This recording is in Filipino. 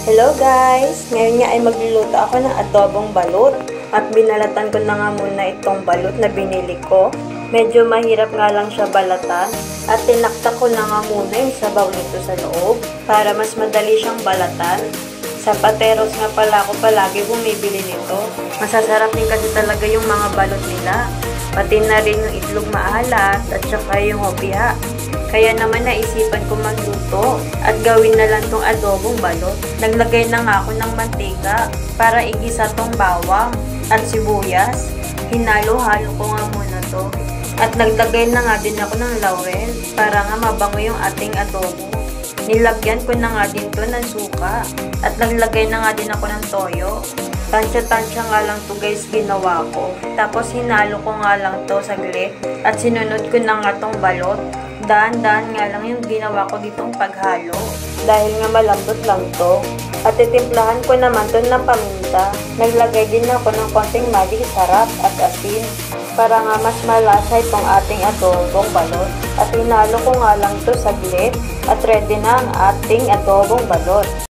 Hello guys! Ngayon nga ay magluluto ako ng adobong balut. At binalatan ko na nga muna itong balut na binili ko. Medyo mahirap nga lang siya balatan. At tinaktak ko na nga muna yung sabaw nito sa loob para mas madali siyang balatan. Sa Pateros nga pala ako palagi bumibili nito. Masasarap din kasi talaga yung mga balot nila. Pati na rin yung itlog maalat at saka yung hopia. Kaya naman naisipan ko magluto at gawin na lang tong adobong balot. Naglagay na nga ako ng mantika para igisa tong bawang at sibuyas. Hinalo-halo ko nga muna to. At naglagay na nga din ako ng laurel para nga mabango yung ating adobo. Nilagyan ko na nga din to ng suka at naglagay na nga din ako ng toyo. Tansya-tansya nga lang to guys ginawa ko. Tapos hinalo ko nga lang to saglit at sinunod ko na nga tong balot. Daan-daan nga lang yung ginawa ko ditong paghalo dahil nga malambot lang to. At titimplahan ko naman to ng paminta. Naglagay din ako ng konting magic sarap at asin para nga mas malasa itong ating adobong balot. At hinalo ko nga lang to saglit at ready na ang ating adobong balot.